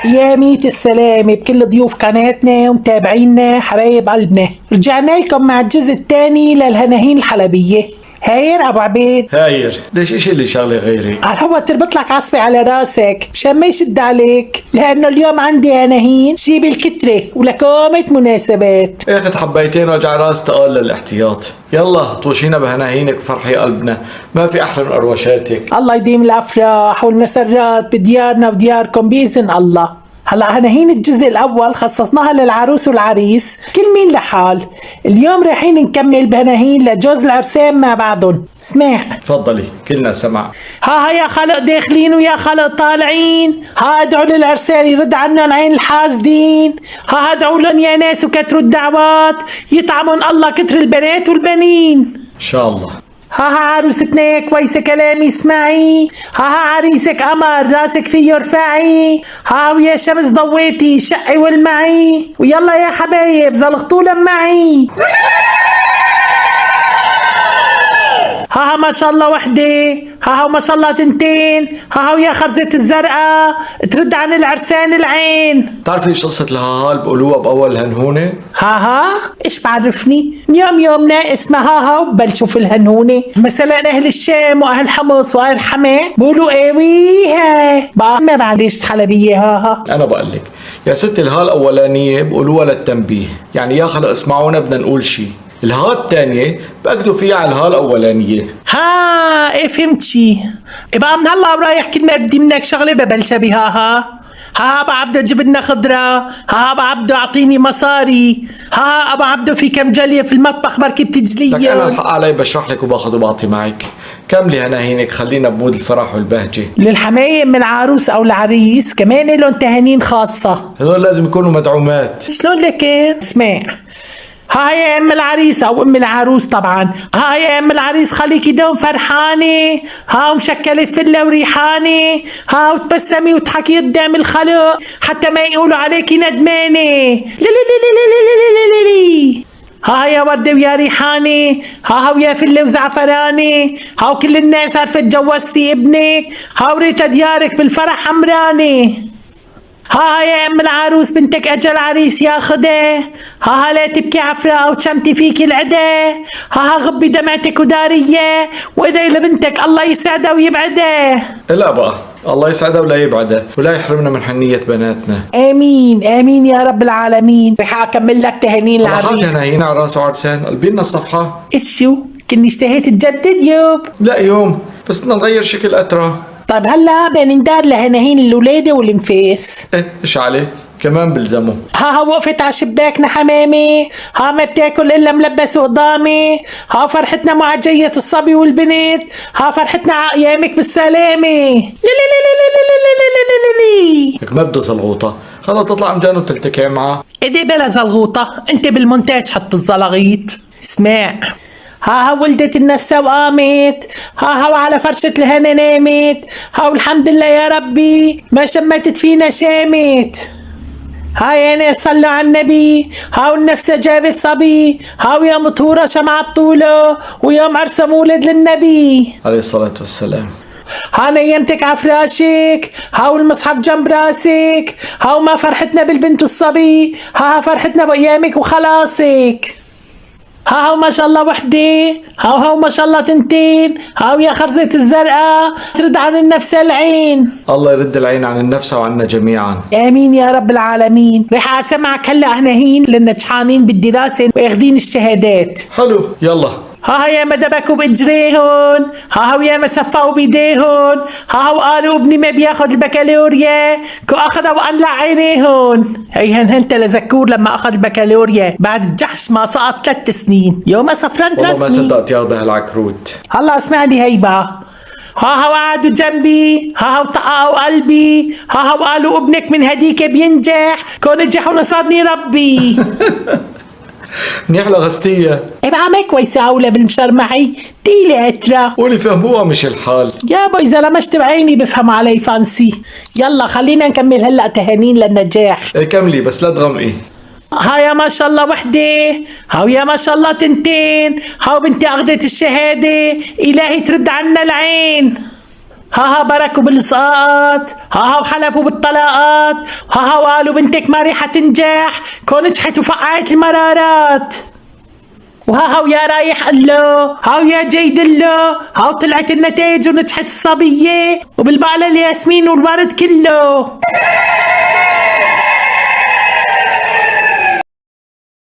يا ميت السلامة بكل ضيوف قناتنا ومتابعينا حبايب قلبنا. رجعنا لكم مع الجزء الثاني للهناهين الحلبية. هاير ابو عبيد. هاير، ليش ايش اللي شغله غيري؟ على الهوا تربط لك عصبي على راسك مشان ما يشد عليك، لانه اليوم عندي هناهين شي بالكترة ولكومة مناسبات. اخذ حبيتين وجع راس تقال للاحتياط. يلا طوشينا بهناهينك وفرحي قلبنا، ما في احلى من اروشاتك. الله يديم الافراح والمسرات بديارنا ودياركم باذن الله. هلا هناهين الجزء الاول خصصناها للعروس والعريس كل مين لحال. اليوم رايحين نكمل بهناهين لجوز العرسان مع بعضهم. اسمع تفضلي كلنا سمع. ها يا خلق داخلين ويا خلق طالعين، ها ادعوا للعرسان يرد عنهم عين الحاسدين، ها ادعوا لهم يا ناس وكتروا الدعوات يطعمون الله كتر البنات والبنين ان شاء الله. ها عروستنا كويسة كلامي اسمعي، ها عريسك قمر راسك فيه رفعي، ها ويا شمس ضويتي شقي والمعي، ويلا يا حبايب زلغطوا معي. ها ما شاء الله وحدة، ها ما شاء الله تنتين، ها ويا خرزة الزرقاء ترد عن العرسان العين. بتعرفي ايش قصة الهال بقولوها بأول هنهونة؟ ها ايش بعرفني؟ يومنا اسمها ها وبلشوا في الهنونة. مثلا اهل الشام واهل حمص واهل حما بقولوا ايويها بقى ما بعرفش حلبية ها. انا بقول لك يا ست، الهال الاولانية بقولوها للتنبيه، يعني يا خلق اسمعونا بدنا نقول شي. الها الثانية بأكدوا فيها على الها الأولانية. ايه فهمت شي. يبقى من هلا ورايح كل ما بدي منك شغلة ببلشها بها. ها ابو عبده جيب لنا خضرة، ها ابو عبده اعطيني مصاري، ها ابو عبده في كم جلية في المطبخ بركي بتجلية. لك انا الحق علي بشرح لك وباخذ وبعطي معك. كملي هناهينك خلينا بمود الفرح والبهجة. للحمايم من العروس او العريس كمان لهم تهانين خاصة، هذول لازم يكونوا مدعومات. شلون لك؟ اسمع، ها يا ام العريس او ام العروس طبعا، ها يا ام العريس خليكي دوم فرحانه، ها ومشكله فله وريحانه، ها وتبسمي وتحكي قدام الخلق حتى ما يقولوا عليكي ندمانه. لي ها يا وردة ويا ريحانة، ها ويا فلة وزعفرانة، ها وكل الناس عرفت جوزتي ابنك، ها وريتا ديارك بالفرح عمرانة. ها يا ام العروس بنتك اجل عريس ياخده، ها لا تبكي عفراء وتشمتي فيكي العدا، ها غبي دمعتك ودارية وادعي لبنتك الله يسعدها ويبعدها. لا بقى الله يسعدها ولا يبعدها ولا يحرمنا من حنية بناتنا. امين امين يا رب العالمين. رح اكمل لك تهانين العريس. هناهين على راس وعرسان قلبي لنا الصفحة. ايش شو كني اشتهيت تجدد يوب؟ لا يوم بس بدنا نغير شكل أترى. طيب هلا بدنا ندار لهناهين الولادة والنفاس. ايش عليه؟ كمان بلزمه. ها وقفت على شباكنا حمامي، ها ما بتاكل الا ملبس وقضامي، ها فرحتنا مع جية الصبي والبنت، ها فرحتنا على ايامك بالسلامة. لك ما بده زلغوطة، خلص تطلع مجان وتلتكي معه. ايدي بلا زلغوطة، انت بالمونتاج حط الزلغيط. اسمع، ها ولدت النفسة وقامت، ها وعلى فرشة الهنا نامت، ها والحمد لله يا ربي ما شمتت فينا شامت. ها يا ناس صلوا على النبي، ها والنفسة جابت صبي، ها ويا مطهورة شمعة طوله ويوم عرسة مولد للنبي عليه الصلاة والسلام. ها نيمتك عفراشك، ها والمصحف جنب راسك، ها وما فرحتنا بالبنت والصبي، ها فرحتنا بأيامك وخلاصك. ها وما شاء الله وحدة، ها وما شاء الله تنتين، ها ويا خرزة الزرقاء ترد عن النفس العين. الله يرد العين عن النفس وعنا جميعا. امين يا رب العالمين. رح اسمعك هلا هناهين للنجحانين بالدراسة واخذين الشهادات. حلو يلا. ها يا ما دبكوا باجريهن، ها ويا ما سفقوا بايديهن، ها وقالوا ابني ما بياخذ البكالوريا كو اخذها وانلع عينيهن. هيهن هنت لزكور لما اخذ البكالوريا بعد الجحش ما سقط 3 سنين يوم سفرنت رسمي. والله ما صدقت ياخذها هالعكروت. هلا اسمعني هيبه، ها وقعدوا جنبي، ها وطققوا قلبي، ها وقالوا ابنك من هديك بينجح كون نجح ونصرني ربي. منيح لغستية. ايه بقى ما كويسة عولة بالمشار معي تيلي اترا. قولي فهموها مش الحال. يابا اذا لمشت بعيني بفهم علي فانسي. يلا خلينا نكمل هلا تهانين للنجاح. ايه كملي بس لا تغمقي. ها يا ما شاء الله وحدة، ها ويا ما شاء الله تنتين، ها وبنتي اخذت الشهادة الهي ترد عنا العين. ها بركوا بالسقاط، ها وحلفوا بالطلاقات، ها وقالوا بنتك ما رح تنجح، كون نجحت وفقعت المرارات. وها ويا رايح قال له، ها ويا جاي دله، ها وطلعت النتائج ونجحت الصبية، وبالبقلة الياسمين والورد كله.